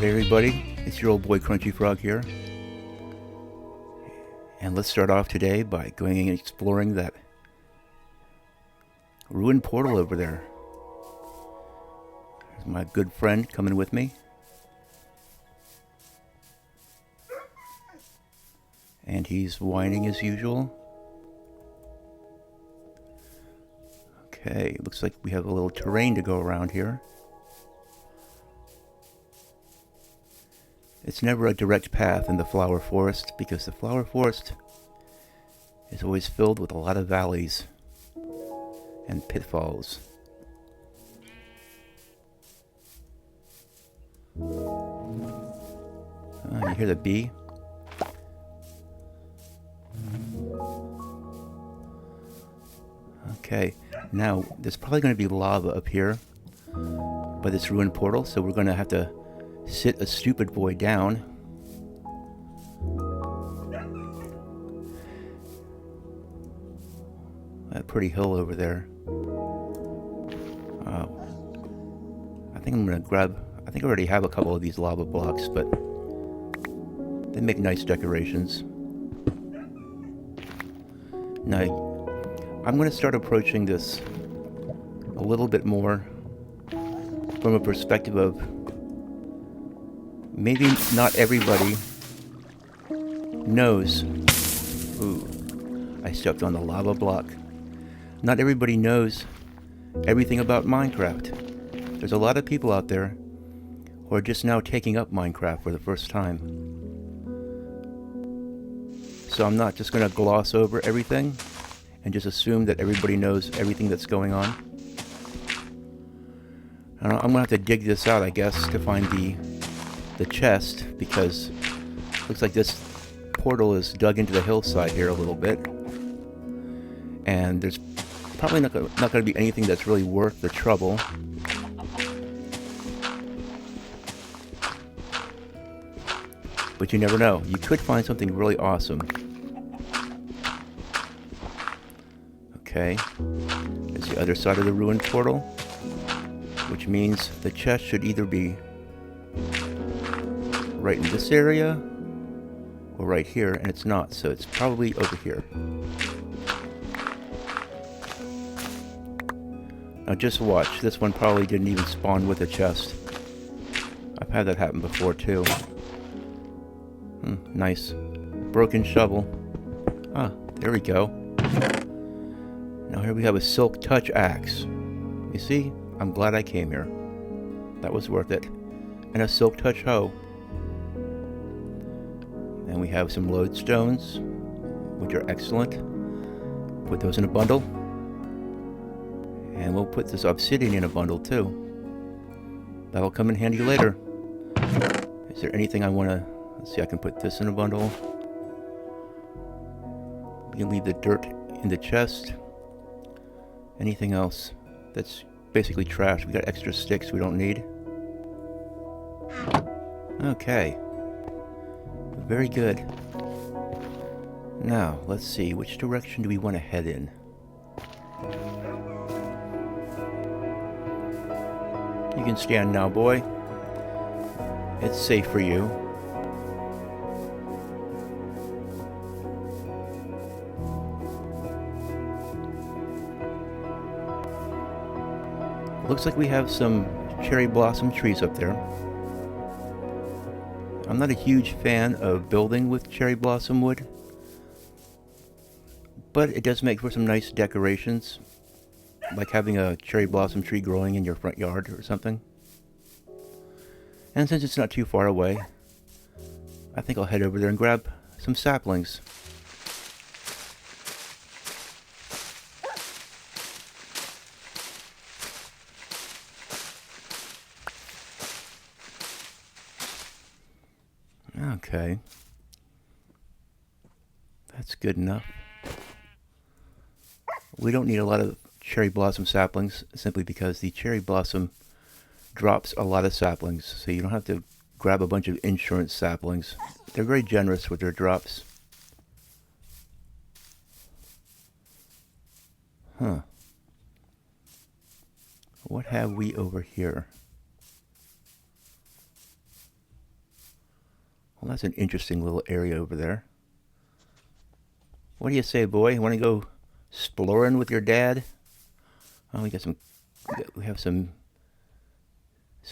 Hey everybody, it's your old boy Crunchy Frog here. And let's start off today by going and exploring that ruined portal over there. There's my good friend coming with me. And he's whining as usual. Okay, looks like we have a little terrain to go around here. It's never a direct path in the flower forest because the flower forest is always filled with a lot of valleys and pitfalls. You hear the bee? Okay, now there's probably going to be lava up here by this ruined portal, so we're going to have to sit a stupid boy down. That pretty hill over there. I think I'm going to grab, I think I already have a couple of these lava blocks, but they make nice decorations. Now, I'm going to start approaching this a little bit more from a perspective of maybe not everybody knows. Ooh, I stepped on the lava block. Not everybody knows everything about Minecraft. There's a lot of people out there who are just now taking up Minecraft for the first time. So I'm not just going to gloss over everything and just assume that everybody knows everything that's going on. I'm going to have to dig this out, I guess, to find the chest, because it looks like this portal is dug into the hillside here a little bit, and there's probably not going to be anything that's really worth the trouble. But you never know. You could find something really awesome. Okay, there's the other side of the ruined portal, which means the chest should either be right in this area or right here, and it's not, so it's probably over here. Now just watch, this one probably didn't even spawn with a chest. I've had that happen before too. Nice. Broken shovel. Ah, there we go. Now here we have a silk touch axe. You see, I'm glad I came here. That was worth it. And a silk touch hoe. And we have some lodestones, which are excellent. Put those in a bundle. And we'll put this obsidian in a bundle too. That'll come in handy later. Is there anything I want to... Let's see, I can put this in a bundle. We can leave the dirt in the chest. Anything else that's basically trash? We got extra sticks we don't need. Okay. Very good. Now, let's see, which direction do we want to head in? You can stand now, boy. It's safe for you. Looks like we have some cherry blossom trees up there. I'm not a huge fan of building with cherry blossom wood, but it does make for some nice decorations, like having a cherry blossom tree growing in your front yard or something. And since it's not too far away, I think I'll head over there and grab some saplings. Okay. That's good enough. We don't need a lot of cherry blossom saplings simply because the cherry blossom drops a lot of saplings, so you don't have to grab a bunch of insurance saplings. They're very generous with their drops. Huh. What have we over here? Well, that's an interesting little area over there. What do you say, boy? You want to go exploring with your dad? Oh, we have some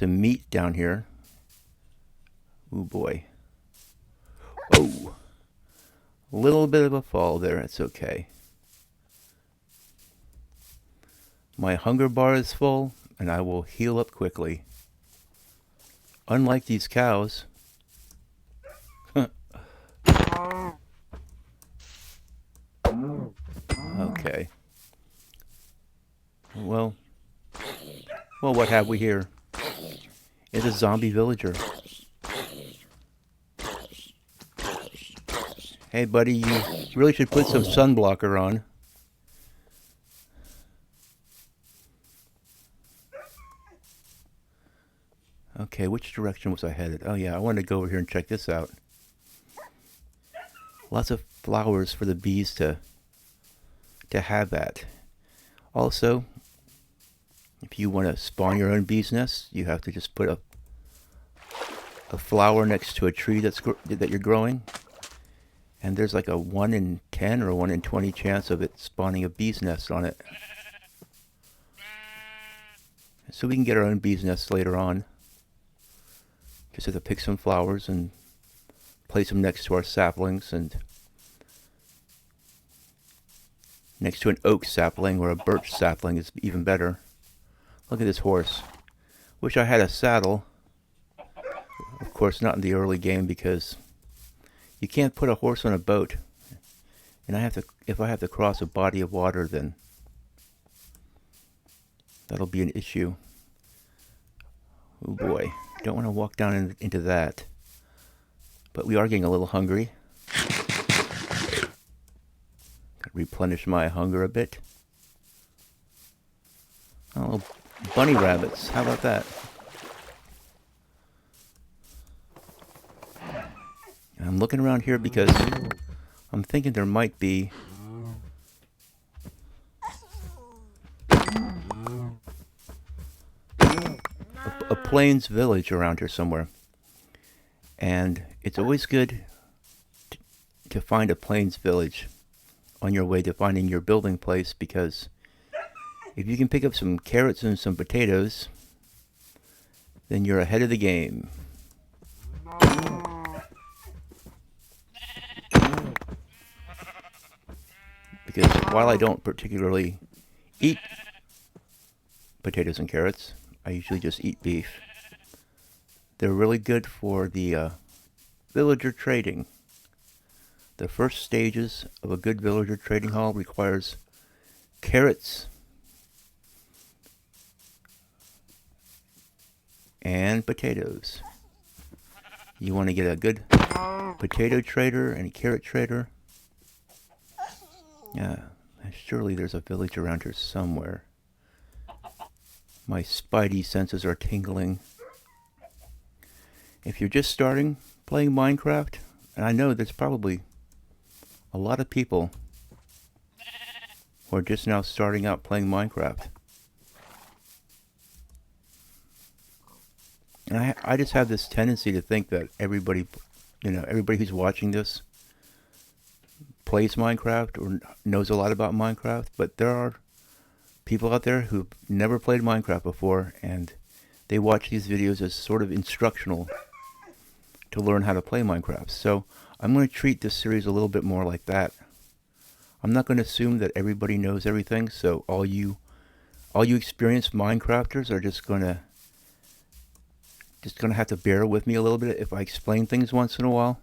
meat down here. Ooh, boy. Oh, a little bit of a fall there. It's okay. My hunger bar is full, and I will heal up quickly. Unlike these cows. Okay. Well, what have we here? It's a zombie villager. Hey, buddy, you really should put some sunblocker on. Okay, which direction was I headed? Oh yeah, I wanted to go over here and check this out. Lots of flowers for the bees to have at. Also, if you want to spawn your own bee's nest, you have to just put a flower next to a tree that you're growing, and there's like a 1 in 10 or a 1 in 20 chance of it spawning a bee's nest on it. So we can get our own bee's nest later on. Just have to pick some flowers and place them next to our saplings, and next to an oak sapling or a birch sapling is even better. Look at this horse. Wish I had a saddle. Of course, not in the early game because you can't put a horse on a boat. And if I have to cross a body of water, then that'll be an issue. Oh boy, don't want to walk down into that. But we are getting a little hungry. Replenish my hunger a bit. Oh, bunny rabbits. How about that? I'm looking around here because I'm thinking there might be a plains village around here somewhere. And it's always good to find a plains village on your way to finding your building place, because if you can pick up some carrots and some potatoes, then you're ahead of the game. Because while I don't particularly eat potatoes and carrots, I usually just eat beef. They're really good for the villager trading. The first stages of a good villager trading hall requires carrots and potatoes. You want to get a good potato trader and a carrot trader. Yeah, surely there's a village around here somewhere. My spidey senses are tingling. If you're just starting playing Minecraft, and I know there's probably a lot of people who are just now starting out playing Minecraft. And I just have this tendency to think that everybody who's watching this plays Minecraft or knows a lot about Minecraft, but there are people out there who've never played Minecraft before, and they watch these videos as sort of instructional to learn how to play Minecraft. So I'm going to treat this series a little bit more like that. I'm not going to assume that everybody knows everything, so all you experienced Minecrafters are just going to have to bear with me a little bit if I explain things once in a while.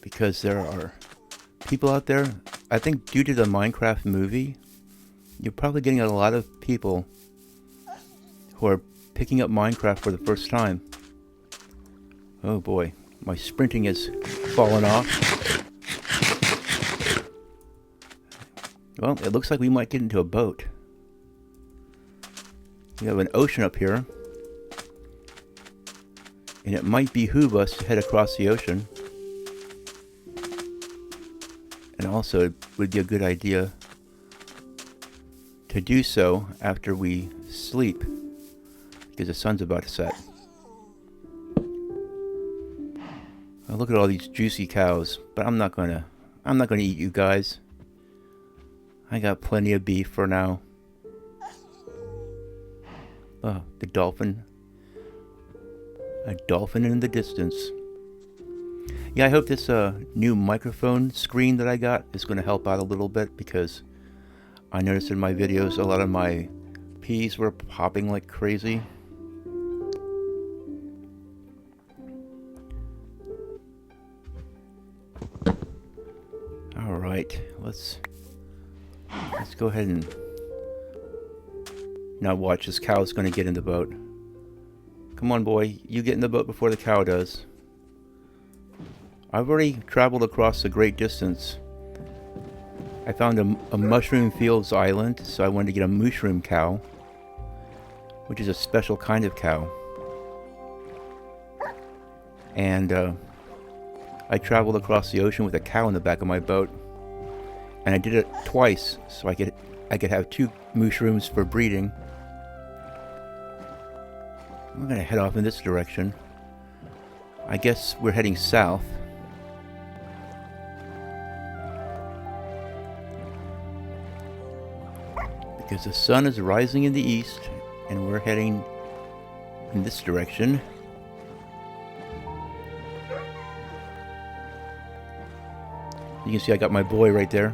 Because there are people out there, I think due to the Minecraft movie, you're probably getting a lot of people who are picking up Minecraft for the first time. Oh boy, my sprinting has fallen off. Well, it looks like we might get into a boat. We have an ocean up here, and it might behoove us to head across the ocean. And also, it would be a good idea to do so after we sleep, because the sun's about to set. Oh, look at all these juicy cows, but I'm not gonna eat you guys. I got plenty of beef for now. Oh, the dolphin. A dolphin in the distance. Yeah, I hope this new microphone screen that I got is going to help out a little bit, because I noticed in my videos a lot of my peas were popping like crazy. Alright, let's go ahead and now watch. This cow's going to get in the boat. Come on, boy, you get in the boat before the cow does. I've already traveled across a great distance. I found a mushroom fields island, so I wanted to get a mushroom cow, which is a special kind of cow. And I traveled across the ocean with a cow in the back of my boat, and I did it twice, so I could have 2 mushrooms for breeding. We're gonna head off in this direction. I guess we're heading south. Because the sun is rising in the east, and we're heading in this direction. You can see I got my boy right there.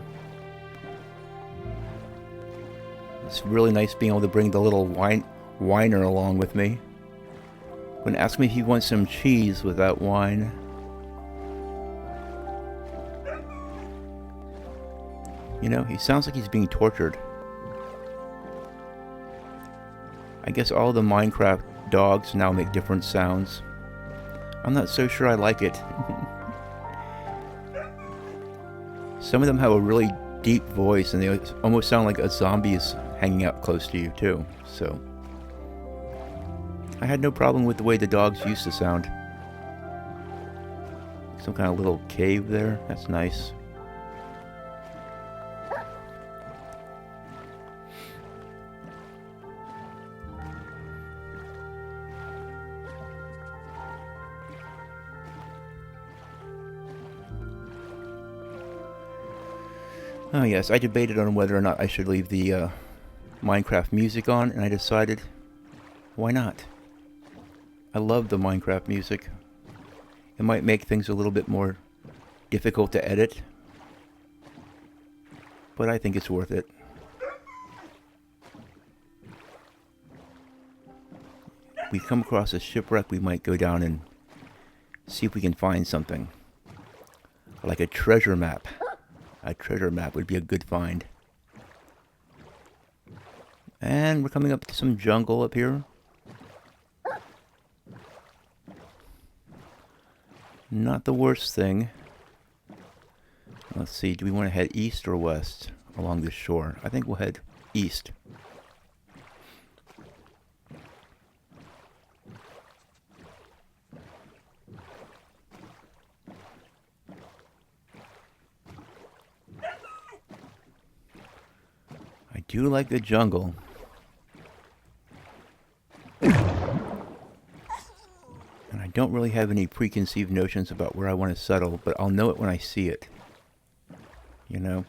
It's really nice being able to bring the little whiner along with me. When asked me if he wants some cheese with that wine. You know, he sounds like he's being tortured. I guess all the Minecraft dogs now make different sounds. I'm not so sure I like it. Some of them have a really deep voice, and they almost sound like a zombie is hanging out close to you too, so I had no problem with the way the dogs used to sound. Some kind of little cave there, that's nice. Oh yes, I debated on whether or not I should leave the Minecraft music on, and I decided, why not? I love the Minecraft music. It might make things a little bit more difficult to edit, but I think it's worth it. If we come across a shipwreck, we might go down and see if we can find something. Like a treasure map. A treasure map would be a good find. And we're coming up to some jungle up here. Not the worst thing. Let's see, do we want to head east or west along this shore? I think we'll head east. I do like the jungle. And I don't really have any preconceived notions about where I want to settle, but I'll know it when I see it. You know?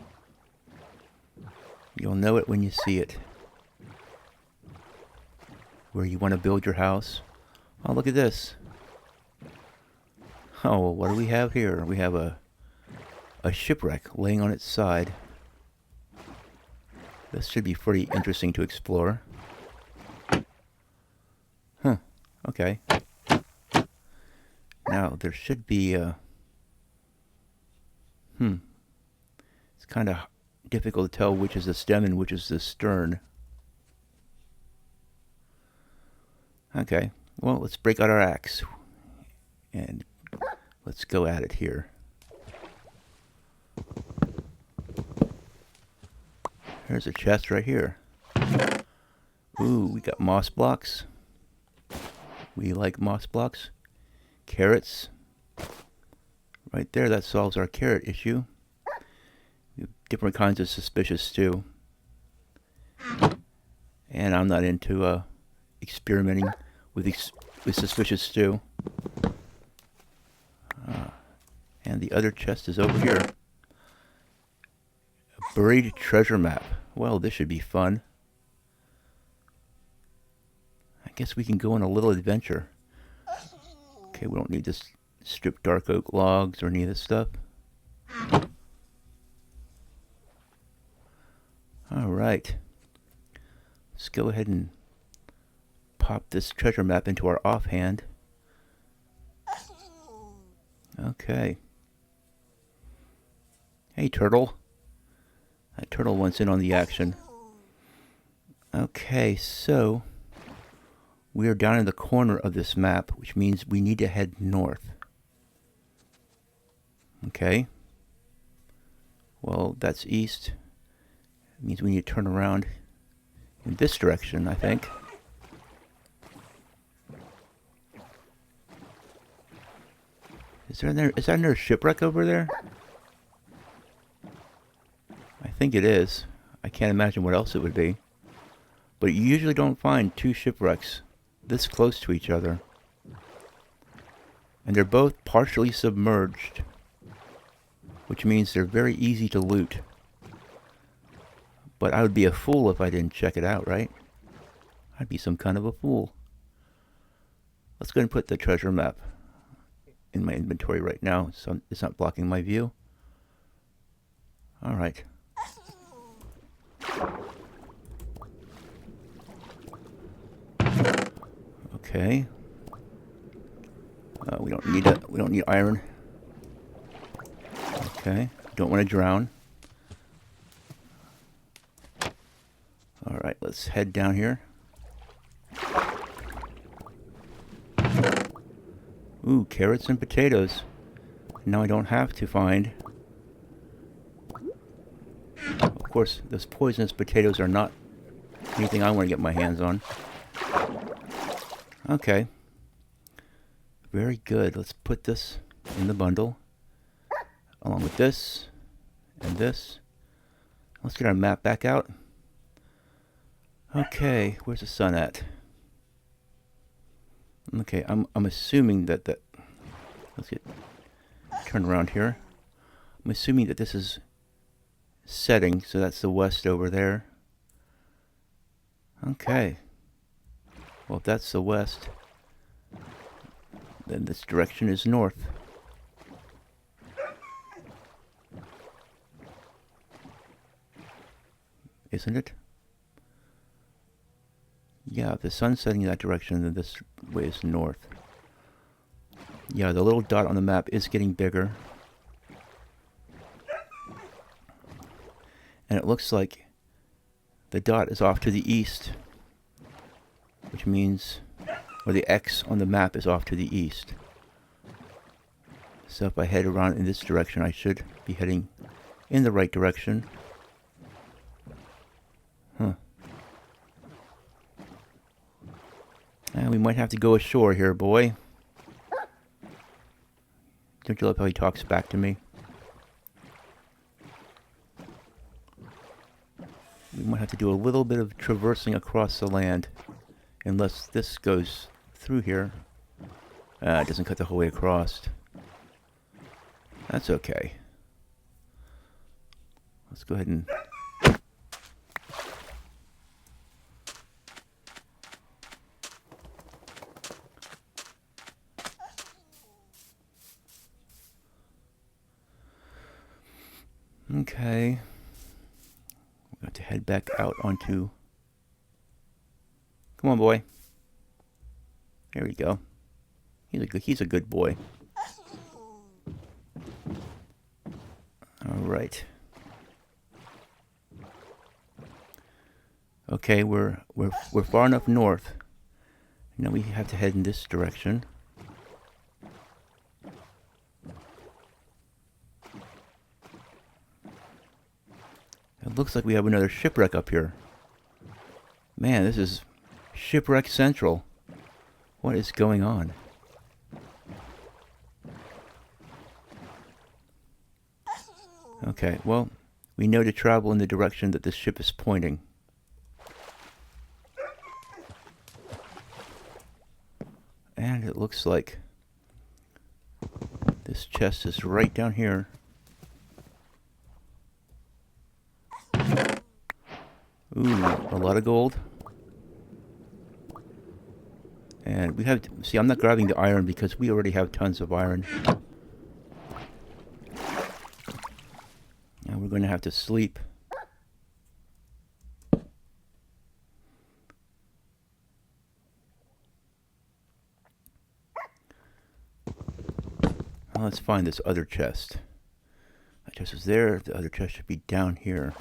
You'll know it when you see it. Where you want to build your house. Oh, look at this. Oh, well, what do we have here? We have a shipwreck laying on its side. This should be pretty interesting to explore. Huh. Okay. Now, there should be a... It's kind of difficult to tell which is the stem and which is the stern. Okay. Well, let's break out our axe. And let's go at it here. There's a chest right here. Ooh, we got moss blocks. We like moss blocks. Carrots. Right there, that solves our carrot issue. We have different kinds of suspicious stew. And I'm not into experimenting with suspicious stew. And the other chest is over here. A buried treasure map. Well, this should be fun. I guess we can go on a little adventure. Okay, we don't need to strip dark oak logs or any of this stuff. Alright. Let's go ahead and pop this treasure map into our offhand. Okay. Hey, turtle. That turtle wants in on the action. Okay, so we are down in the corner of this map, which means we need to head north. Okay. Well, that's east. It means we need to turn around in this direction, I think. Is that another shipwreck over there? I think it is. I can't imagine what else it would be. But you usually don't find two shipwrecks this close to each other. And they're both partially submerged, which means they're very easy to loot. But I would be a fool if I didn't check it out, right? I'd be some kind of a fool. Let's go ahead and put the treasure map in my inventory right now, so it's not blocking my view. Alright. Okay. We don't need iron. Okay. Don't want to drown. Alright, let's head down here. Ooh, carrots and potatoes. Now I don't have to find... Of course, those poisonous potatoes are not anything I want to get my hands on. Okay. Very good. Let's put this in the bundle. Along with this and this. Let's get our map back out. Okay, where's the sun at? Okay, I'm assuming that let's get turned around here. I'm assuming that this is setting, so that's the west over there. Okay. Well, if that's the west, then this direction is north. Isn't it? Yeah, if the sun's setting in that direction, then this way is north. Yeah, the little dot on the map is getting bigger. And it looks like the dot is off to the east, which means, or the X on the map is off to the east. So if I head around in this direction, I should be heading in the right direction. Huh. And we might have to go ashore here, boy. Don't you love how he talks back to me? We might have to do a little bit of traversing across the land. Unless this goes through here. It doesn't cut the whole way across. That's okay. Let's go ahead and... Okay. We're going to head back out onto... Come on, boy. There we go. He's a good boy. All right. Okay, we're far enough north. Now we have to head in this direction. It looks like we have another shipwreck up here. Man, this is Shipwreck Central. What is going on? Okay, well, we know to travel in the direction that this ship is pointing. And it looks like this chest is right down here. Ooh, a lot of gold. And we have, see, I'm not grabbing the iron because we already have tons of iron. And we're going to have to sleep. Now let's find this other chest. That chest is there. The other chest should be down here.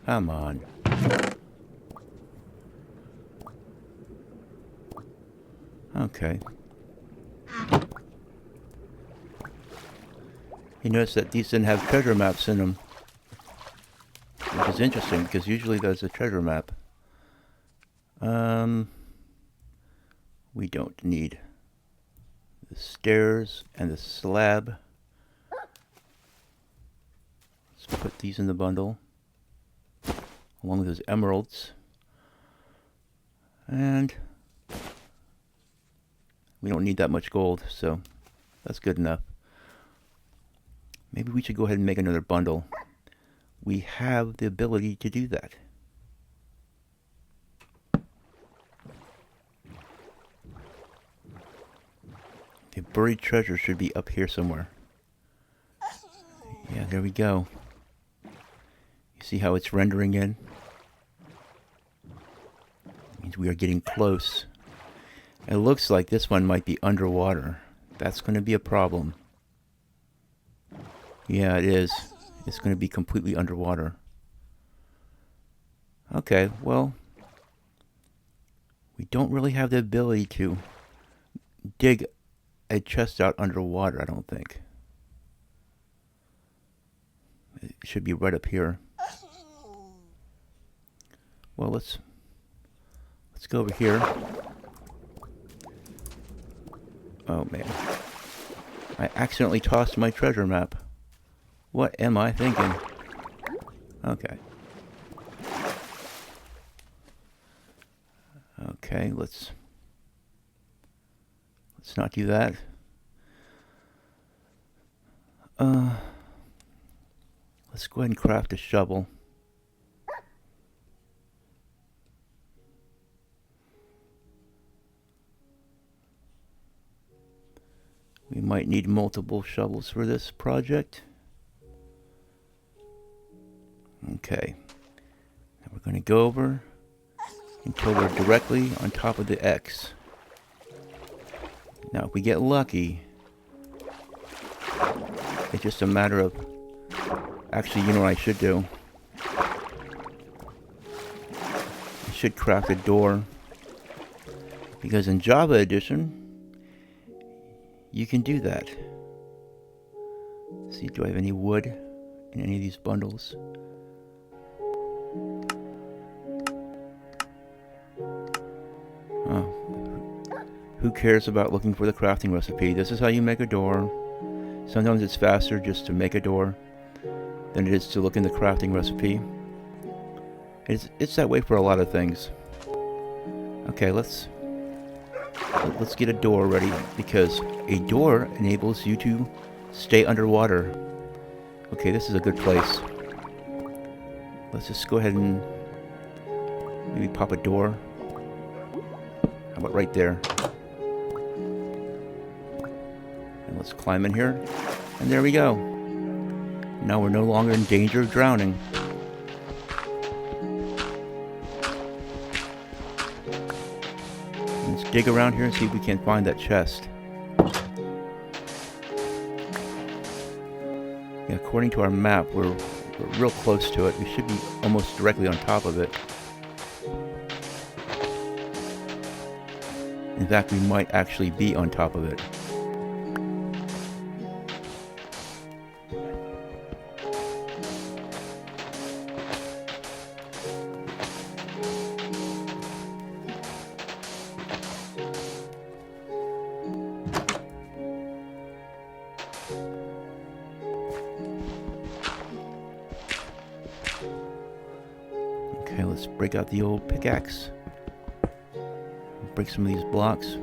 Come on. Okay. You notice that these didn't have treasure maps in them. Which is interesting because usually there's a treasure map. We don't need the stairs and the slab. Let's put these in the bundle. Along with those emeralds. And we don't need that much gold, so that's good enough. Maybe we should go ahead and make another bundle. We have the ability to do that. The buried treasure should be up here somewhere. Yeah, there we go. You see how it's rendering in? It means we are getting close. It looks like this one might be underwater. That's going to be a problem. Yeah, it is. It's going to be completely underwater. Okay, well, we don't really have the ability to dig a chest out underwater, I don't think. It should be right up here. Well, let's go over here. Oh man. I accidentally tossed my treasure map. What am I thinking? Okay. Okay, let's not do that. Let's go ahead and craft a shovel. We might need multiple shovels for this project. Okay. Now we're going to go over until we're directly on top of the X. Now if we get lucky, it's just a matter of... Actually, you know what I should do? I should craft a door. Because in Java Edition, you can do that. Let's see, do I have any wood in any of these bundles? Oh. Who cares about looking for the crafting recipe? This is how you make a door. Sometimes it's faster just to make a door than it is to look in the crafting recipe. It's that way for a lot of things. Okay, let's get a door ready, because a door enables you to stay underwater. Okay, this is a good place. Let's just go ahead and maybe pop a door. How about right there? And let's climb in here. And there we go. Now we're no longer in danger of drowning. Let's dig around here and see if we can find that chest. Yeah, according to our map, we're real close to it. We should be almost directly on top of it. In fact, we might actually be on top of it. Okay, let's break out the old pickaxe. Break some of these blocks.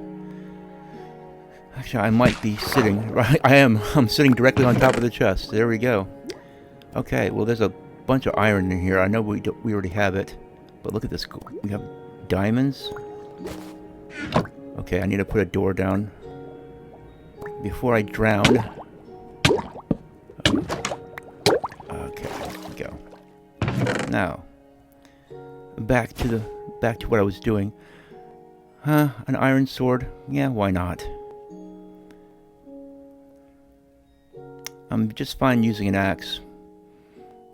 Actually, I might be sitting, right? I'm sitting directly on top of the chest. There we go. Okay, well there's a bunch of iron in here. I know we already have it. But look at this. We have diamonds. Okay, I need to put a door down before I drown. Okay, there we go. Now, back to what I was doing. An iron sword? Yeah, why not? I'm just fine using an axe.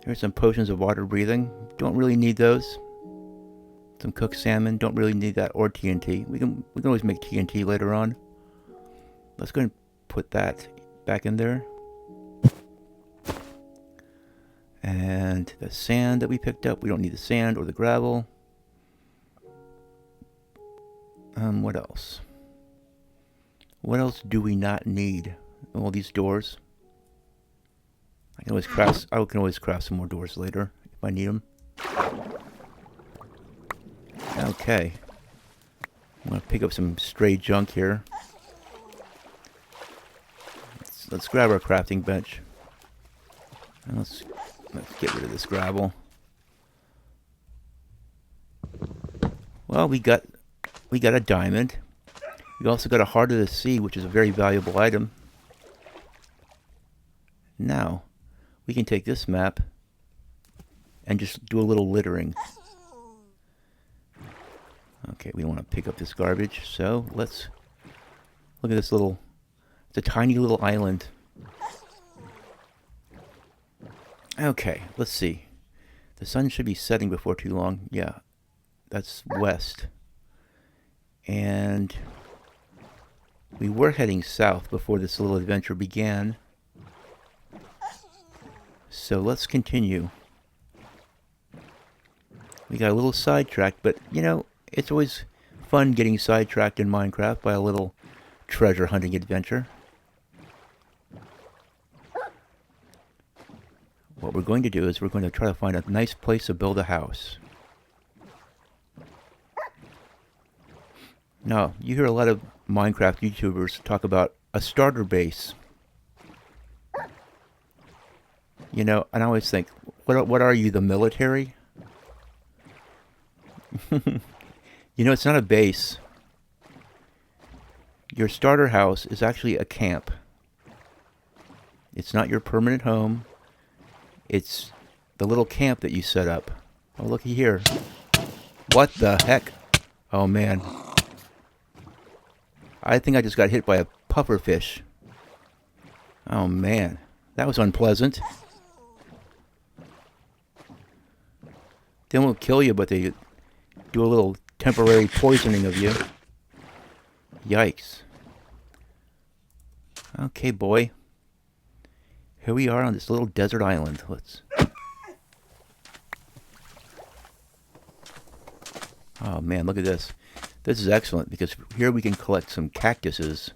Here's some potions of water breathing. Don't really need those. Some cooked salmon. Don't really need that, or TNT. We can always make TNT later on. Let's go and put that back in there. And the sand that we picked up. We don't need the sand or the gravel. What else? What else do we not need? All these doors. I can always craft some more doors later if I need them. Okay. I'm gonna pick up some stray junk here. Let's grab our crafting bench. And let's get rid of this gravel. Well, we got a diamond. We also got a heart of the sea, which is a very valuable item. Now, we can take this map and just do a little littering. Okay, we don't want to pick up this garbage, so let's look at this little, it's a tiny little island. Okay, let's see. The sun should be setting before too long. Yeah, that's west. And we were heading south before this little adventure began. So let's continue. We got a little sidetracked, but you know, it's always fun getting sidetracked in Minecraft by a little treasure hunting adventure. What we're going to do is we're going to try to find a nice place to build a house. Now, you hear a lot of Minecraft YouTubers talk about a starter base. You know, and I always think, what are you, the military? You know, it's not a base. Your starter house is actually a camp. It's not your permanent home. It's the little camp that you set up. Oh, looky here. What the heck? Oh, man. I think I just got hit by a pufferfish. Oh, man. That was unpleasant. They won't kill you, but they do a little temporary poisoning of you. Yikes. Okay, boy. Here we are on this little desert island. Let's... Oh man, look at this. This is excellent because here we can collect some cactuses.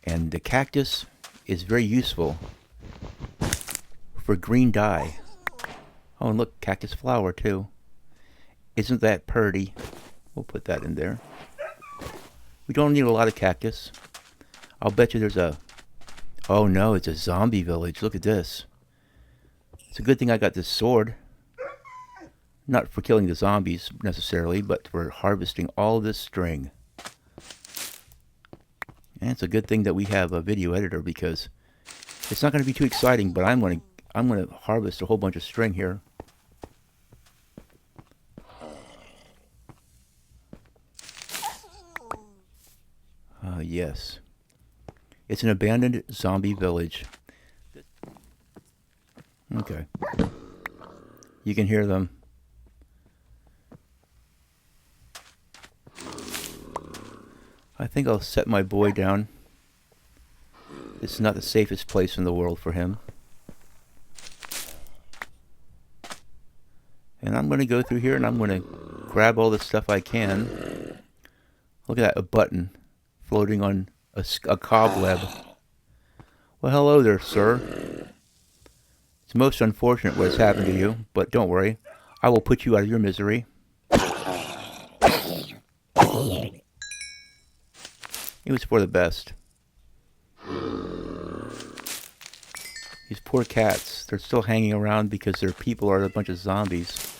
And the cactus is very useful for green dye. Oh, and look, cactus flower too. Isn't that pretty? We'll put that in there. We don't need a lot of cactus. I'll bet you there's a... Oh no, it's a zombie village. Look at this. It's a good thing I got this sword. Not for killing the zombies necessarily, but for harvesting all this string. And it's a good thing that we have a video editor because it's not going to be too exciting, but I'm going to harvest a whole bunch of string here. Yes. It's an abandoned zombie village. Okay. You can hear them. I think I'll set my boy down. This is not the safest place in the world for him. And I'm going to go through here and I'm going to grab all the stuff I can. Look at that, a button floating on a cobweb. Well, hello there, sir. It's most unfortunate what has happened to you, but don't worry. I will put you out of your misery. It was for the best. These poor cats, they're still hanging around because their people are a bunch of zombies.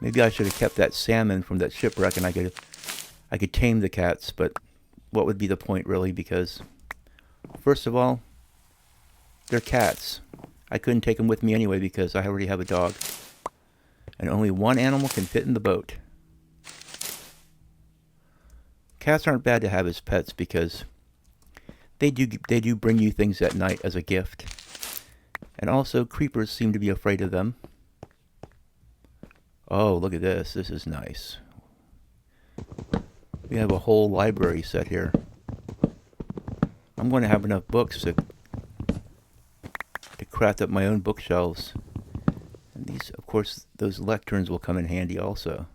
Maybe I should have kept that salmon from that shipwreck and I could tame the cats, but what would be the point really, because first of all, they're cats. I couldn't take them with me anyway because I already have a dog. And only one animal can fit in the boat. Cats aren't bad to have as pets because they do bring you things at night as a gift. And also creepers seem to be afraid of them. Oh, look at this. This is nice. We have a whole library set here. I'm going to have enough books to craft up my own bookshelves. And these, of course, those lecterns will come in handy also.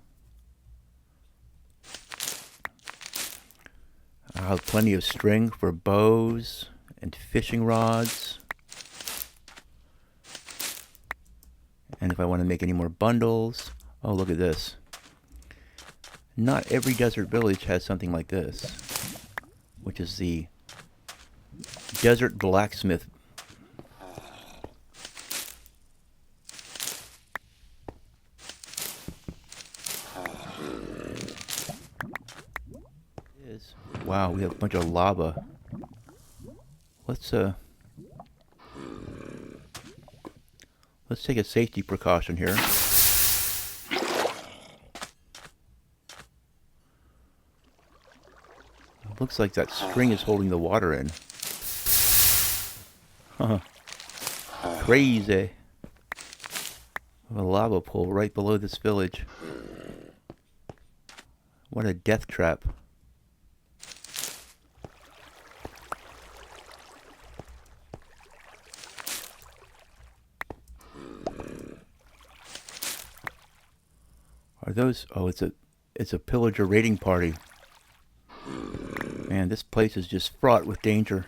I'll have plenty of string for bows and fishing rods. And if I want to make any more bundles. Oh, look at this. Not every desert village has something like this, which is the desert blacksmith. Wow, we have a bunch of lava. Let's take a safety precaution here. It looks like that string is holding the water in. Huh. Crazy. A lava pool right below this village. What a death trap. Are those? Oh, it's a pillager raiding party. Man, this place is just fraught with danger.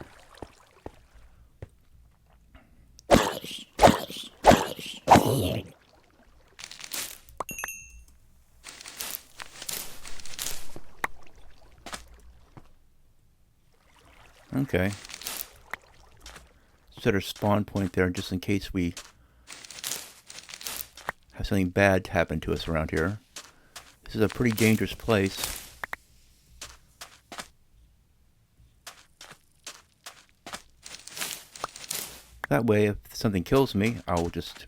Okay. Set our spawn point there just in case we have something bad happen to us around here. This is a pretty dangerous place. That way, if something kills me, I will just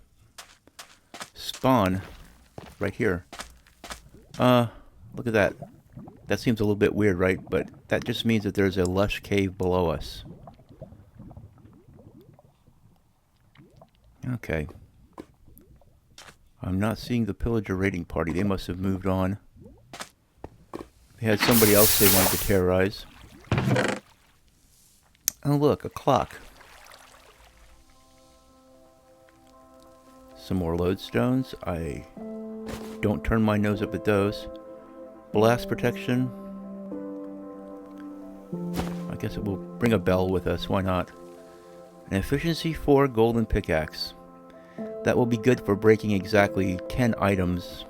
spawn right here. Look at that. That seems a little bit weird, right? But that just means that there's a lush cave below us. Okay. I'm not seeing the pillager raiding party. They must have moved on. They had somebody else they wanted to terrorize. Oh look, a clock. Some more lodestones. I don't turn my nose up at those. Blast protection. I guess it will bring a bell with us. Why not? An efficiency 4 golden pickaxe. That will be good for breaking exactly 10 items.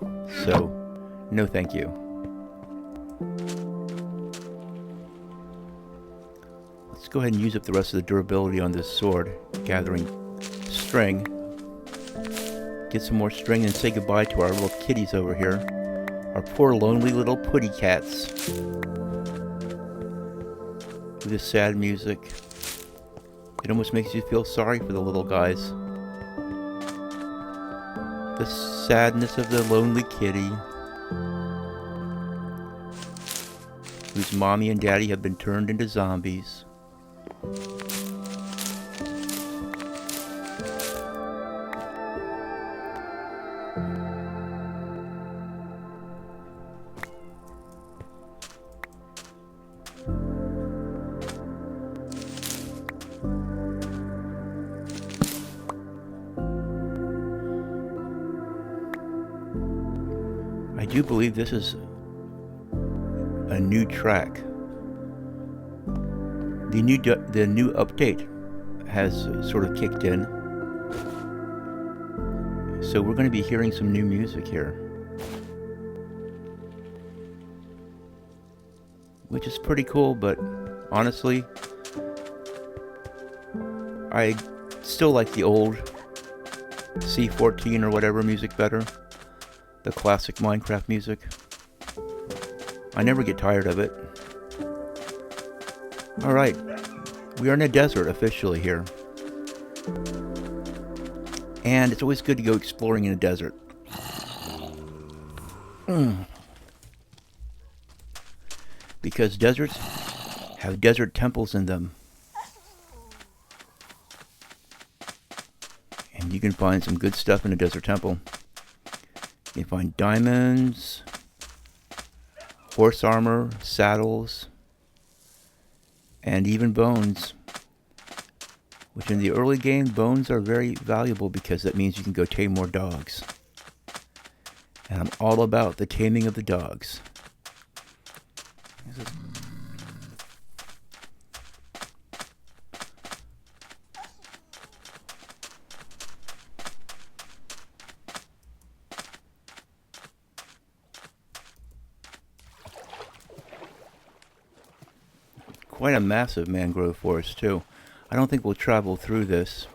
So, no thank you. Let's go ahead and use up the rest of the durability on this sword. Gathering string. Get some more string and say goodbye to our little kitties over here. Our poor lonely little putty cats. With this sad music. It almost makes you feel sorry for the little guys. The sadness of the lonely kitty. Whose mommy and daddy have been turned into zombies. I do believe this is a new track. The new update has sort of kicked in. So we're going to be hearing some new music here, which is pretty cool, but honestly, I still like the old C14 or whatever music better. The classic Minecraft music. I never get tired of it. Alright, we are in a desert officially here. And it's always good to go exploring in a desert. Because deserts have desert temples in them. And you can find some good stuff in a desert temple. You can find diamonds, horse armor, saddles, and even bones. Which in the early game, bones are very valuable because that means you can go tame more dogs. And I'm all about the taming of the dogs. Quite a massive mangrove forest too. I don't think we'll travel through this.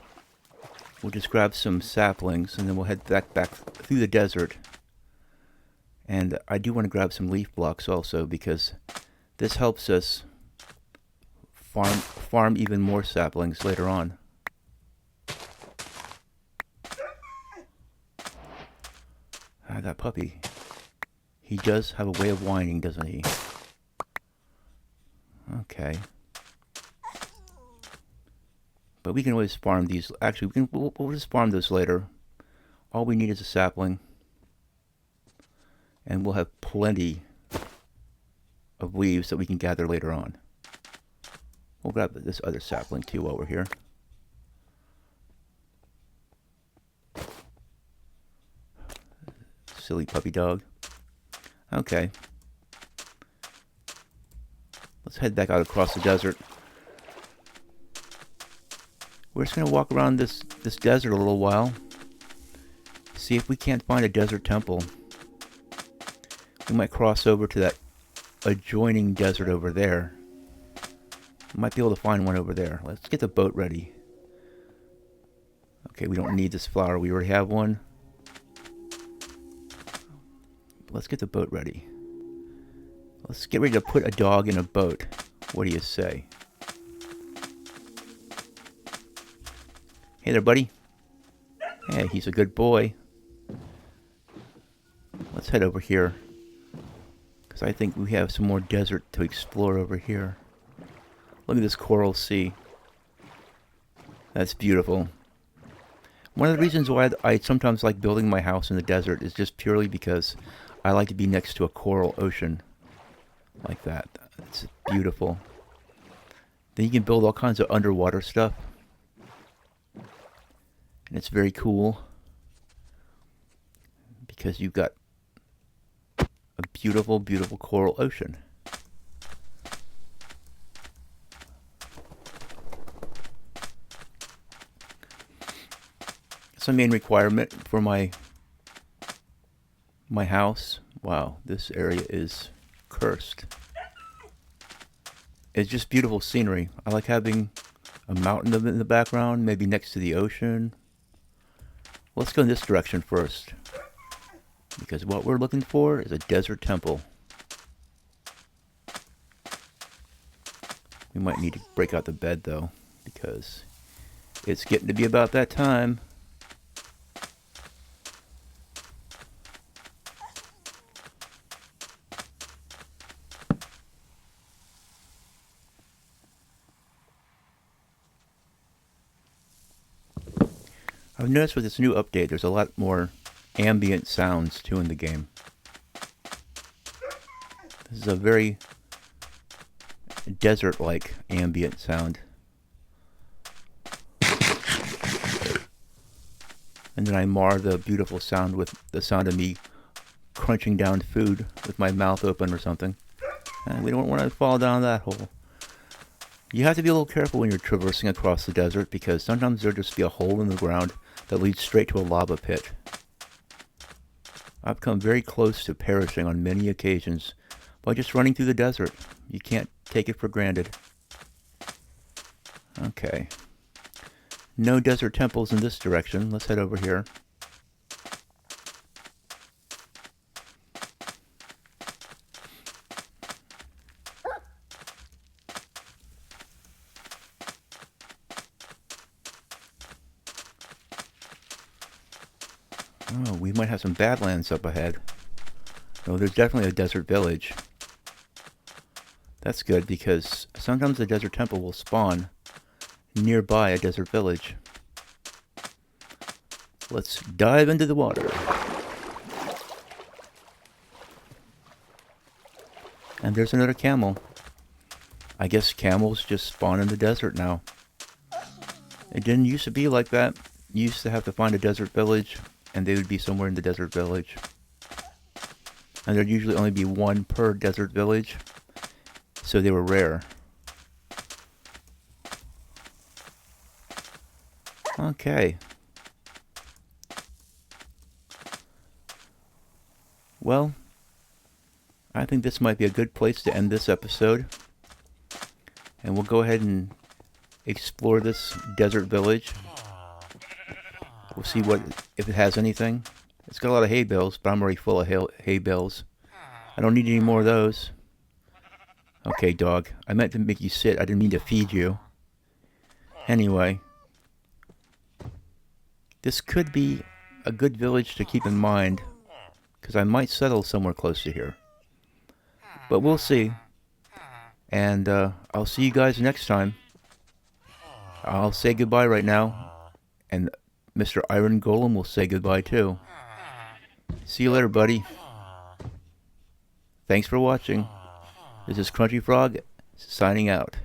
We'll just grab some saplings and then we'll head back through the desert. And I do want to grab some leaf blocks also because this helps us farm even more saplings later on. Ah, that puppy. He does have a way of whining, doesn't he? Okay. But we can always farm these. Actually, we'll just farm those later. All we need is a sapling. And we'll have plenty of leaves that we can gather later on. We'll grab this other sapling too while we're here. Silly puppy dog. Okay. Let's head back out across the desert. We're just going to walk around this desert a little while. See if we can't find a desert temple. We might cross over to that adjoining desert over there. Might be able to find one over there. Let's get the boat ready. Okay, we don't need this flower. We already have one. Let's get the boat ready. Let's get ready to put a dog in a boat. What do you say? Hey there, buddy. Hey, he's a good boy. Let's head over here. Because I think we have some more desert to explore over here. Look at this coral sea. That's beautiful. One of the reasons why I sometimes like building my house in the desert is just purely because I like to be next to a coral ocean. Like that. It's beautiful. Then you can build all kinds of underwater stuff. And it's very cool. Because you've got a beautiful, beautiful coral ocean. It's a main requirement for my house. Wow, this area is cursed. It's just beautiful scenery. I like having a mountain in the background, maybe next to the ocean. Let's go in this direction first. Because what we're looking for is a desert temple. We might need to break out the bed though, because it's getting to be about that time. I've noticed with this new update, there's a lot more ambient sounds too in the game. This is a very desert-like ambient sound. And then I mar the beautiful sound with the sound of me crunching down food with my mouth open or something. And we don't want to fall down that hole. You have to be a little careful when you're traversing across the desert because sometimes there'll just be a hole in the ground that leads straight to a lava pit. I've come very close to perishing on many occasions by just running through the desert. You can't take it for granted. Okay. No desert temples in this direction. Let's head over here. Oh, we might have some badlands up ahead. No, there's definitely a desert village. That's good because sometimes the desert temple will spawn nearby a desert village. Let's dive into the water. And there's another camel. I guess camels just spawn in the desert now. It didn't used to be like that. You used to have to find a desert village, and they would be somewhere in the desert village. And there'd usually only be one per desert village, so they were rare. Okay. Well, I think this might be a good place to end this episode. And we'll go ahead and explore this desert village. We'll see if it has anything. It's got a lot of hay bales, but I'm already full of hay bales. I don't need any more of those. Okay, dog. I meant to make you sit. I didn't mean to feed you. Anyway. This could be a good village to keep in mind, because I might settle somewhere close to here. But we'll see. And I'll see you guys next time. I'll say goodbye right now. And Mr. Iron Golem will say goodbye too. See you later, buddy. Thanks for watching. This is Crunchy Frog, signing out.